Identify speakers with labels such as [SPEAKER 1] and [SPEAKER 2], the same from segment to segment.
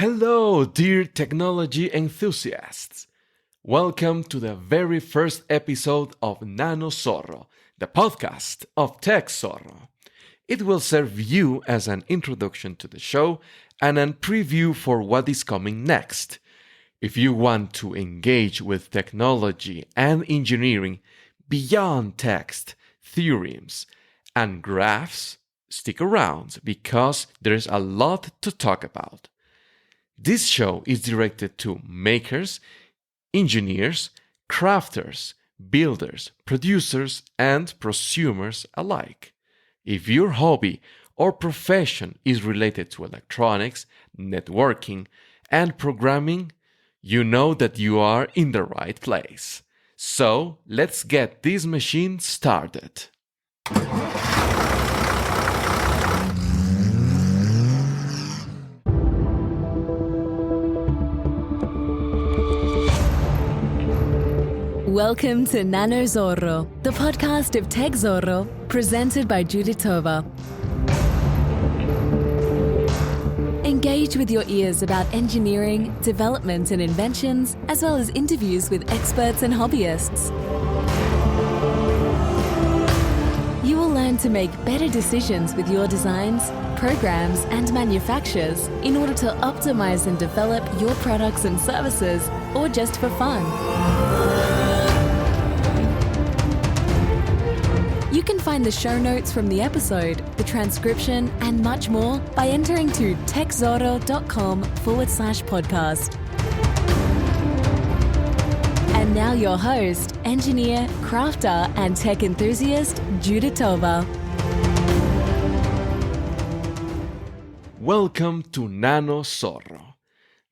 [SPEAKER 1] Hello, dear technology enthusiasts! Welcome to the very first episode of nanoZorro, the podcast of TechZorro. It will serve you as an introduction to the show and a preview for what is coming next. If you want to engage with technology and engineering beyond text, theorems, and graphs, stick around because there's a lot to talk about. This show is directed to makers, engineers, crafters, builders, producers, and prosumers alike. If your hobby or profession is related to electronics, networking, and programming, you know that you are in the right place. So let's get this machine started.
[SPEAKER 2] Welcome to nanoZorro, the podcast of TechZorro, presented by Juditova. Engage with your ears about engineering, development and inventions, as well as interviews with experts and hobbyists. You will learn to make better decisions with your designs, programs and manufactures in order to optimize and develop your products and services, or just for fun. You can find the show notes from the episode, the transcription, and much more by entering to techzorro.com/podcast. And now your host, engineer, crafter, and tech enthusiast, Juditova.
[SPEAKER 1] Welcome to nanoZorro.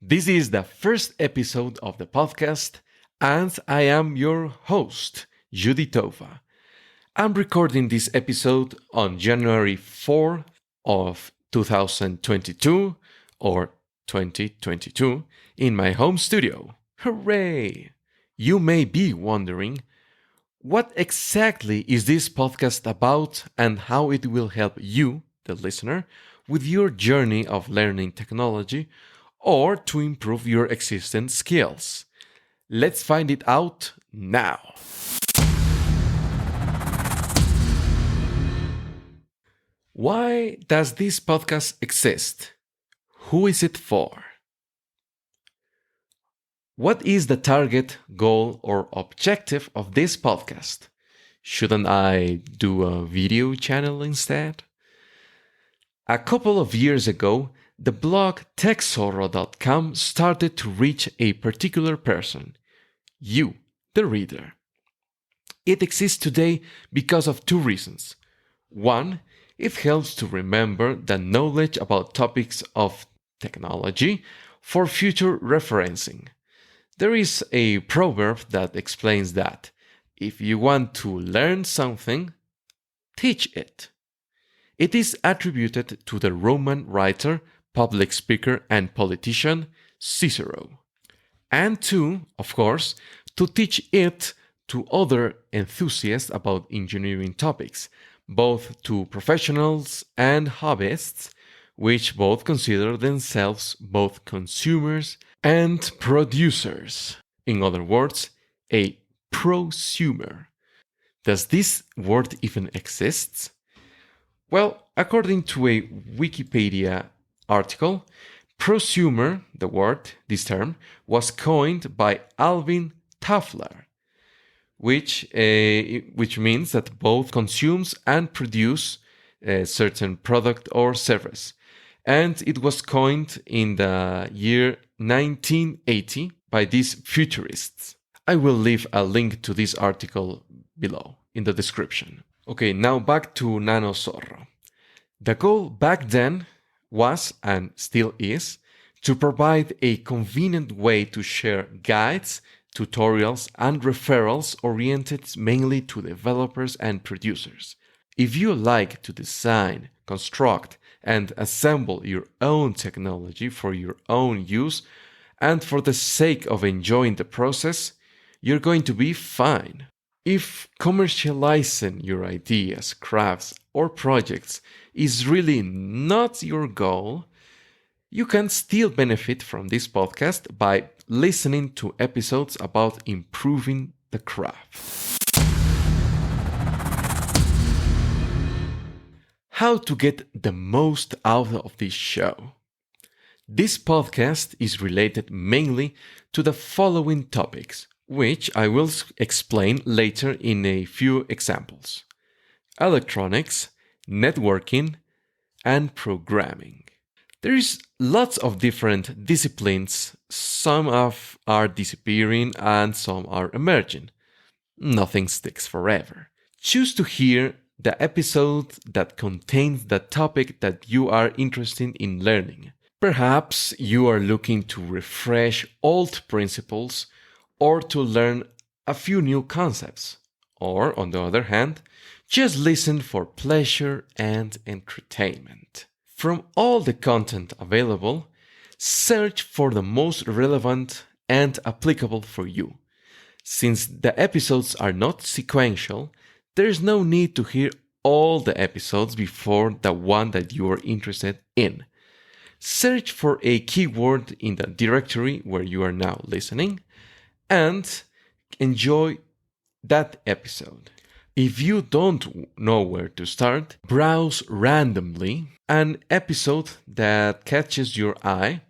[SPEAKER 1] This is the first episode of the podcast, and I am your host, Juditova. I'm recording this episode on January 4th of 2022 or 2022 in my home studio. Hooray! You may be wondering, what exactly is this podcast about and how it will help you, the listener, with your journey of learning technology or to improve your existing skills? Let's find it out now. Why does this podcast exist? Who is it for? What is the target, goal, or objective of this podcast? Shouldn't I do a video channel instead? A couple of years ago, the blog techzorro.com started to reach a particular person, you, the reader. It exists today because of two reasons. One, it helps to remember the knowledge about topics of technology for future referencing. There is a proverb that explains that if you want to learn something, teach it. It is attributed to the Roman writer, public speaker, and politician Cicero. And two, of course, to teach it to other enthusiasts about engineering topics, both to professionals and hobbyists, which both consider themselves both consumers and producers. In other words, a prosumer. Does this word even exist? Well, according to a Wikipedia article, prosumer, this term, was coined by Alvin Toffler, which means that both consumes and produce a certain product or service. And it was coined in the year 1980 by these futurists. I will leave a link to this article below in the description. Okay, now back to nanoZorro. The goal back then was, and still is, to provide a convenient way to share guides, tutorials, and referrals oriented mainly to developers and producers. If you like to design, construct, and assemble your own technology for your own use, and for the sake of enjoying the process, you're going to be fine. If commercializing your ideas, crafts, or projects is really not your goal, You can still benefit from this podcast by listening to episodes about improving the craft. How to get the most out of this show. This podcast is related mainly to the following topics, which I will explain later in a few examples: electronics, networking, and programming. There is lots of different disciplines. Some are disappearing and some are emerging. Nothing sticks forever. Choose to hear the episode that contains the topic that you are interested in learning. Perhaps you are looking to refresh old principles or to learn a few new concepts. Or, on the other hand, just listen for pleasure and entertainment. From all the content available, search for the most relevant and applicable for you. Since the episodes are not sequential, there is no need to hear all the episodes before the one that you are interested in. Search for a keyword in the directory where you are now listening and enjoy that episode. If you don't know where to start, browse randomly an episode that catches your eye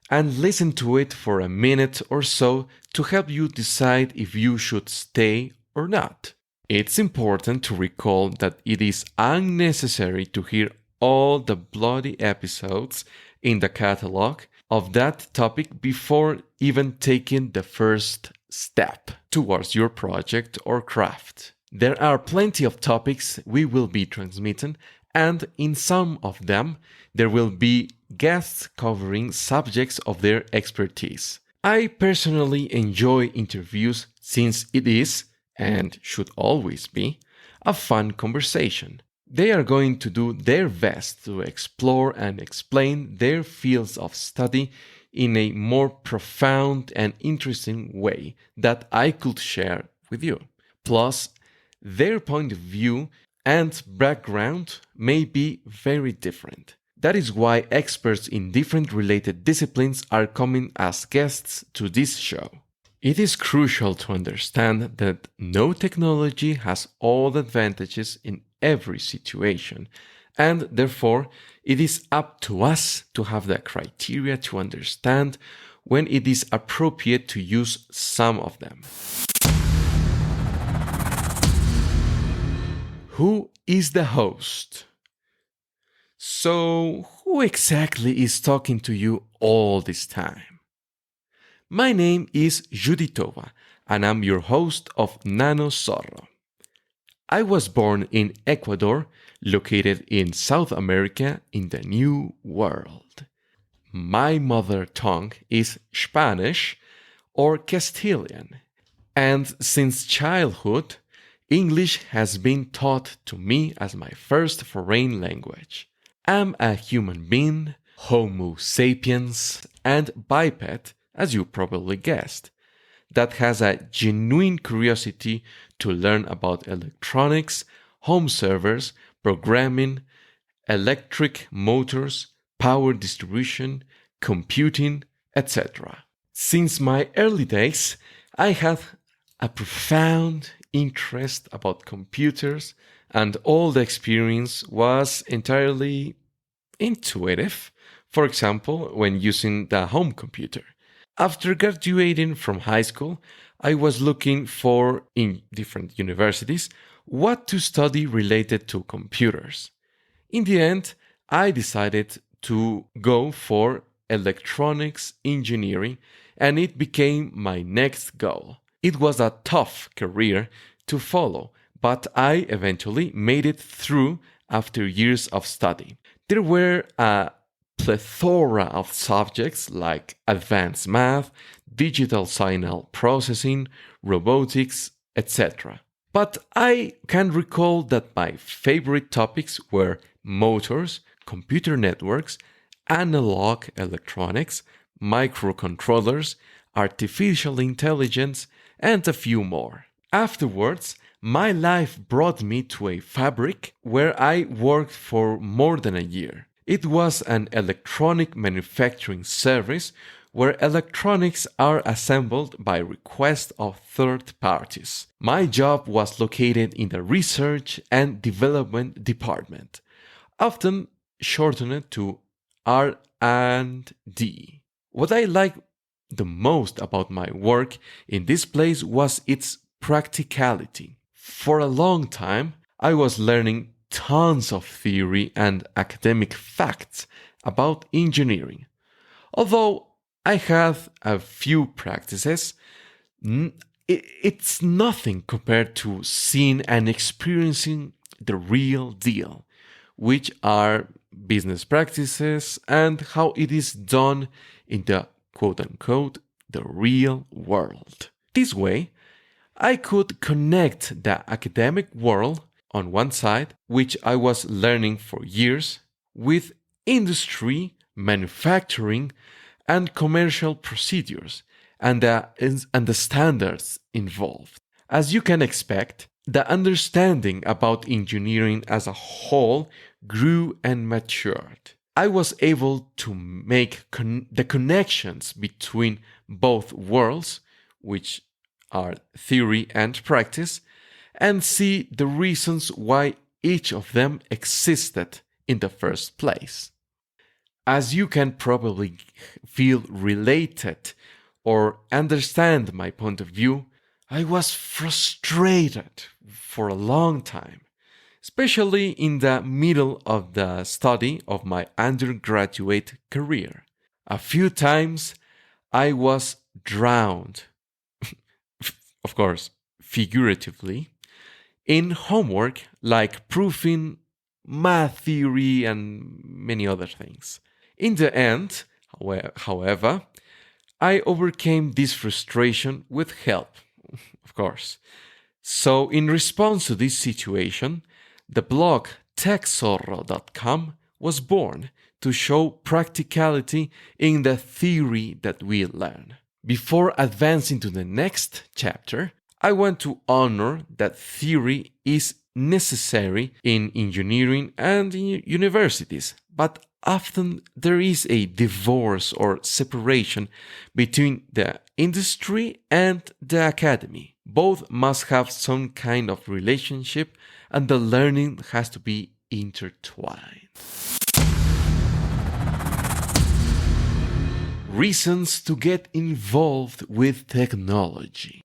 [SPEAKER 1] and listen to it for a minute or so to help you decide if you should stay or not. It's important to recall that it is unnecessary to hear all the bloody episodes in the catalog of that topic before even taking the first step towards your project or craft. There are plenty of topics we will be transmitting, and in some of them, there will be guests covering subjects of their expertise. I personally enjoy interviews since it is, and should always be, a fun conversation. They are going to do their best to explore and explain their fields of study in a more profound and interesting way that I could share with you. Plus, their point of view and background may be very different. That is why experts in different related disciplines are coming as guests to this show. It is crucial to understand that no technology has all the advantages in every situation, and therefore it is up to us to have the criteria to understand when it is appropriate to use some of them. Who is the host? So, who exactly is talking to you all this time? My name is Juditova, and I'm your host of nanoZorro. I was born in Ecuador, located in South America in the New World. My mother tongue is Spanish or Castilian, and since childhood, English has been taught to me as my first foreign language. I'm a human being, Homo sapiens, and biped, as you probably guessed, that has a genuine curiosity to learn about electronics, home servers, programming, electric motors, power distribution, computing, etc. Since my early days, I had a profound interest about computers, and all the experience was entirely intuitive, for example, when using the home computer. After graduating from high school, I was looking for, in different universities, what to study related to computers. In the end, I decided to go for electronics engineering, and it became my next goal. It was a tough career to follow, but I eventually made it through after years of study. There were a plethora of subjects like advanced math, digital signal processing, robotics, etc. But I can recall that my favorite topics were motors, computer networks, analog electronics, microcontrollers, artificial intelligence, and a few more. Afterwards, my life brought me to a fabric where I worked for more than a year. It was an electronic manufacturing service where electronics are assembled by request of third parties. My job was located in the research and development department, often shortened to R&D. What I liked the most about my work in this place was its practicality. For a long time, I was learning tons of theory and academic facts about engineering. Although I have a few practices, it's nothing compared to seeing and experiencing the real deal, which are business practices and how it is done in the quote unquote the real world. This way, I could connect the academic world on one side, which I was learning for years, with industry, manufacturing, and commercial procedures, and the standards involved. As you can expect, the understanding about engineering as a whole grew and matured. I was able to make the connections between both worlds, which are theory and practice, and see the reasons why each of them existed in the first place. As you can probably feel related or understand my point of view, I was frustrated for a long time, especially in the middle of the study of my undergraduate career. A few times I was drowned, of course, figuratively, in homework like proofing, math theory, and many other things. In the end, however, I overcame this frustration with help, of course. So, in response to this situation, the blog techzorro.com was born to show practicality in the theory that we learn. Before advancing to the next chapter, I want to honor that theory is necessary in engineering and in universities, but often there is a divorce or separation between the industry and the academy. Both must have some kind of relationship, and the learning has to be intertwined. Reasons to get involved with technology.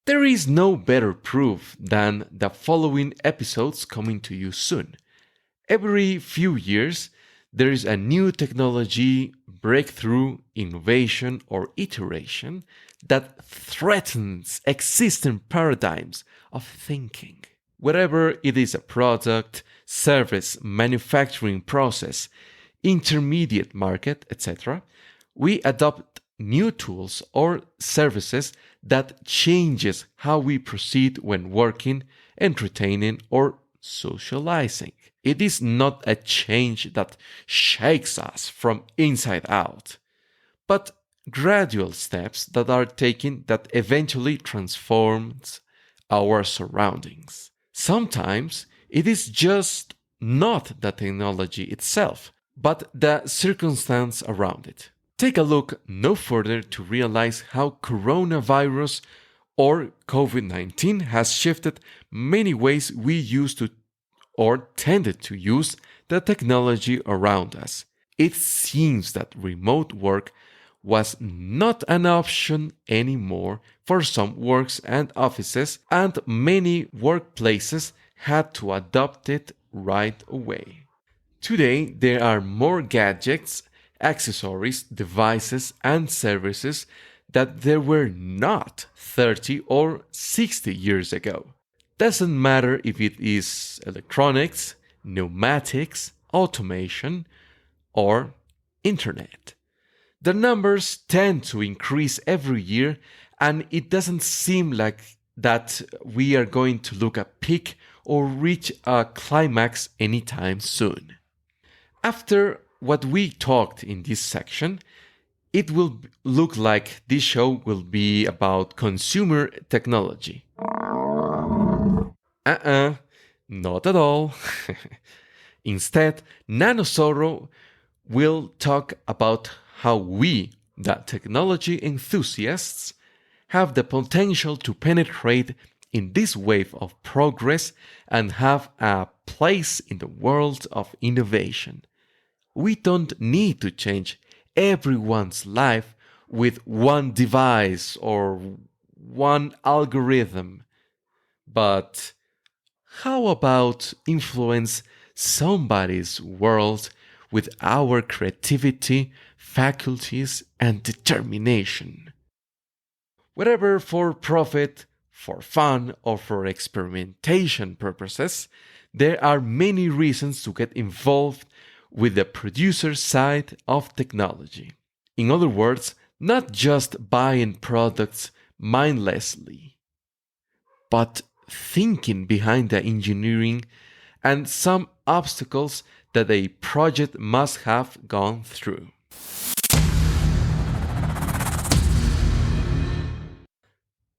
[SPEAKER 1] There is no better proof than the following episodes coming to you soon. Every few years, there is a new technology, breakthrough, innovation, or iteration that threatens existing paradigms of thinking. Whether it is a product, service, manufacturing process, intermediate market, etc., we adopt new tools or services that changes how we proceed when working, entertaining, or socializing. It is not a change that shakes us from inside out, but gradual steps that are taken that eventually transforms our surroundings. Sometimes it is just not the technology itself, but the circumstance around it. Take a look no further to realize how coronavirus or COVID-19 has shifted many ways we used to or tended to use the technology around us. It seems that remote work was not an option anymore for some works and offices, and many workplaces had to adopt it right away. Today, there are more gadgets, accessories, devices, and services that there were not 30 or 60 years ago. Doesn't matter if it is electronics, pneumatics, automation, or internet. The numbers tend to increase every year, and it doesn't seem like that we are going to look a peak or reach a climax anytime soon. After what we talked in this section, it will look like this show will be about consumer technology. Not at all. Instead, nanoZorro will talk about how we, the technology enthusiasts, have the potential to penetrate in this wave of progress and have a place in the world of innovation. We don't need to change everyone's life with one device or one algorithm, but how about influence somebody's world with our creativity, faculties, and determination? Whether for profit, for fun, or for experimentation purposes, there are many reasons to get involved with the producer side of technology. In other words, not just buying products mindlessly, but thinking behind the engineering and some obstacles that a project must have gone through.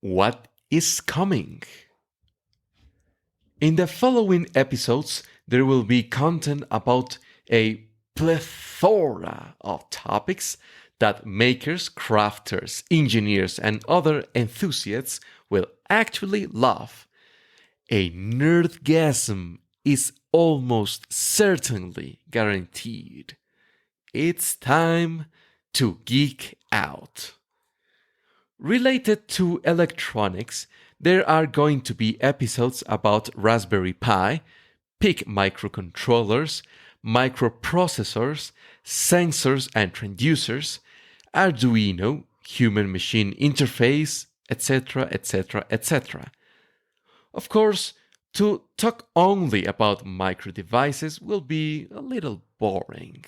[SPEAKER 1] What is coming? In the following episodes, there will be content about a plethora of topics that makers, crafters, engineers, and other enthusiasts will actually love. A nerdgasm is almost certainly guaranteed. It's time to geek out. Related to electronics, there are going to be episodes about Raspberry Pi, PIC microcontrollers, microprocessors, sensors and transducers, Arduino, human machine interface, etc., etc., etc. Of course, to talk only about micro devices will be a little boring.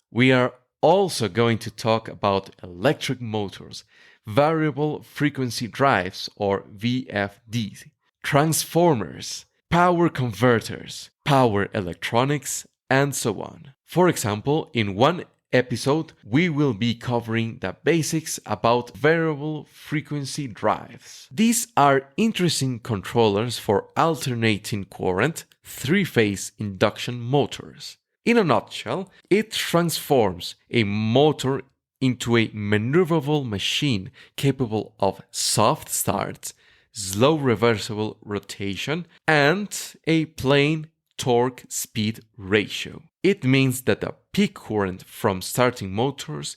[SPEAKER 1] We are also going to talk about electric motors, variable frequency drives or VFDs, transformers, power converters, power electronics, and so on. For example, in one episode, we will be covering the basics about variable frequency drives. These are interesting controllers for alternating current, three-phase induction motors. In a nutshell, it transforms a motor into a maneuverable machine capable of soft starts, slow reversible rotation, and a plain torque-speed ratio. It means that the peak current from starting motors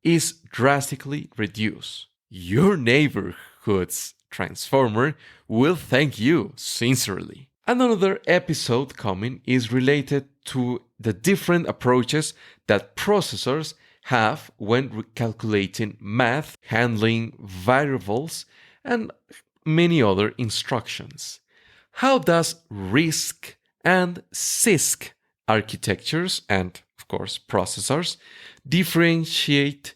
[SPEAKER 1] is drastically reduced. Your neighborhood's transformer will thank you sincerely. Another episode coming is related to the different approaches that processors have when calculating math, handling variables, and many other instructions. How does RISC and CISC architectures and, of course, processors differentiate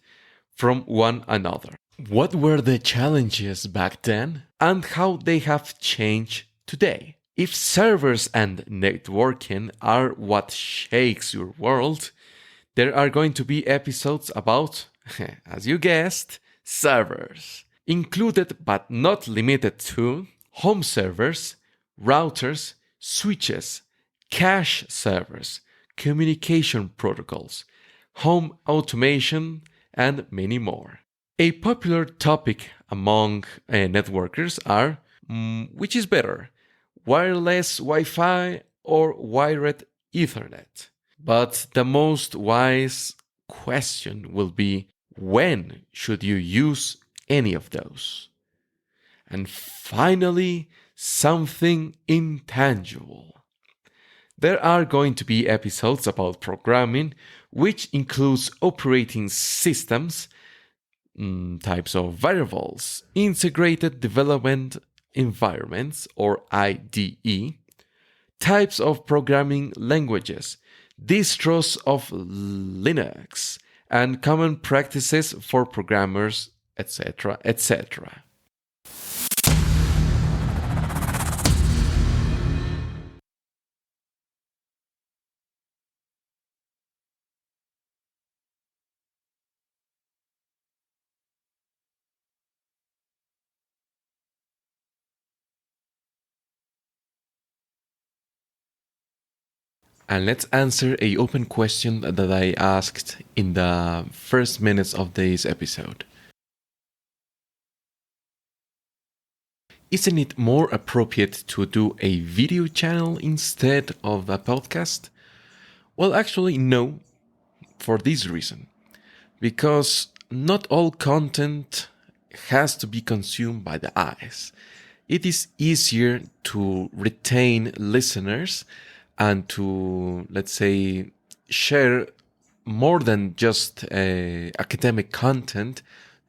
[SPEAKER 1] from one another? What were the challenges back then and how they have changed today? If servers and networking are what shakes your world, there are going to be episodes about, as you guessed, servers. Included but not limited to home servers, routers, switches, cache servers, communication protocols, home automation, and many more. A popular topic among networkers are which is better, wireless Wi-Fi or wired Ethernet? But the most wise question will be, when should you use any of those? And finally, something intangible. There are going to be episodes about programming, which includes operating systems, types of variables, integrated development environments or IDE, types of programming languages, distros of Linux, and common practices for programmers, etc., etc. And let's answer a open question that I asked in the first minutes of this episode. Isn't it more appropriate to do a video channel instead of a podcast? Well, actually, no, for this reason. Because not all content has to be consumed by the eyes. It is easier to retain listeners and to, let's say, share more than just academic content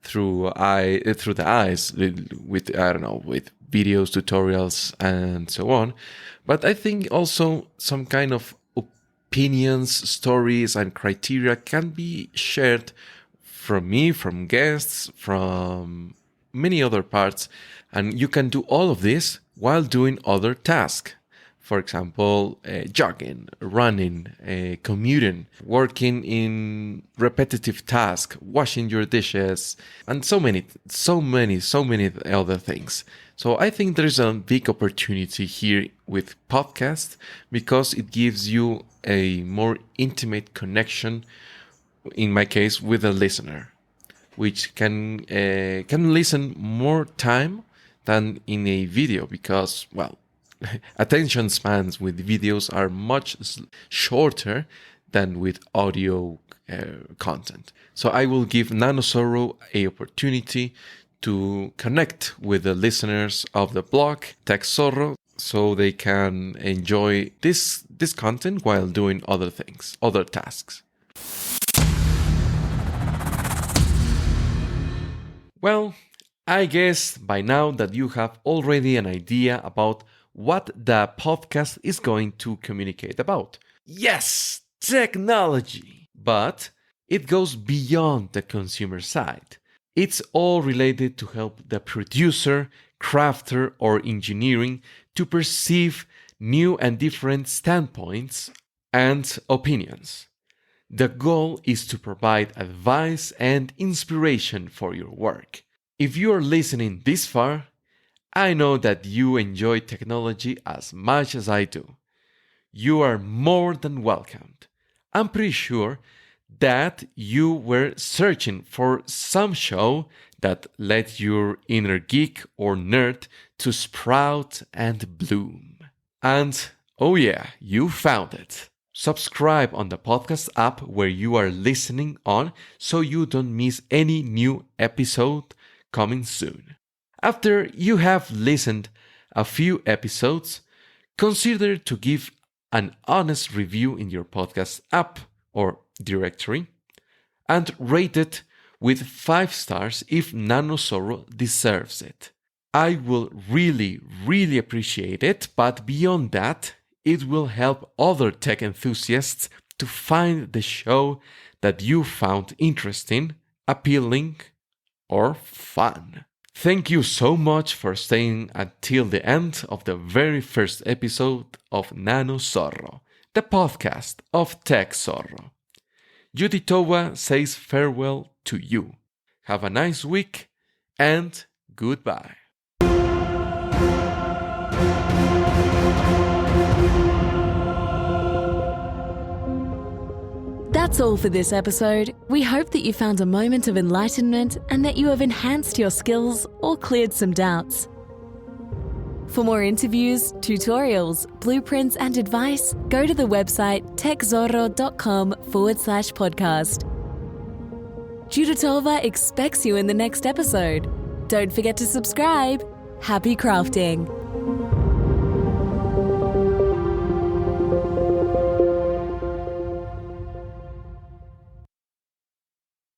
[SPEAKER 1] through the eyes with with videos, tutorials, and so on. But I think also some kind of opinions, stories, and criteria can be shared from me, from guests, from many other parts, and you can do all of this while doing other tasks. For example, jogging, running, commuting, working in repetitive tasks, washing your dishes, and so many other things. So I think there's a big opportunity here with podcasts because it gives you a more intimate connection, in my case, with a listener, which can listen more time than in a video because, well, attention spans with videos are much shorter than with audio content. So I will give nanoZorro an opportunity to connect with the listeners of the blog TechZorro so they can enjoy this content while doing other things, other tasks. Well, I guess by now that you have already an idea about what the podcast is going to communicate about. Yes, technology! But it goes beyond the consumer side. It's all related to help the producer, crafter, or engineering to perceive new and different standpoints and opinions. The goal is to provide advice and inspiration for your work. If you are listening this far, I know that you enjoy technology as much as I do. You are more than welcomed. I'm pretty sure that you were searching for some show that led your inner geek or nerd to sprout and bloom. And oh yeah, you found it. Subscribe on the podcast app where you are listening on so you don't miss any new episode coming soon. After you have listened a few episodes, consider to give an honest review in your podcast app or directory and rate it with 5 stars if nanoZorro deserves it. I will really appreciate it, but beyond that, it will help other tech enthusiasts to find the show that you found interesting, appealing, or fun. Thank you so much for staying until the end of the very first episode of nanoZorro, the podcast of TechZorro. Juditova says farewell to you. Have a nice week and goodbye.
[SPEAKER 2] That's all for this episode. We hope that you found a moment of enlightenment and that you have enhanced your skills or cleared some doubts. For more interviews, tutorials, blueprints, and advice, go to the website techzorro.com/podcast. Juditova expects you in the next episode. Don't forget to subscribe. Happy crafting!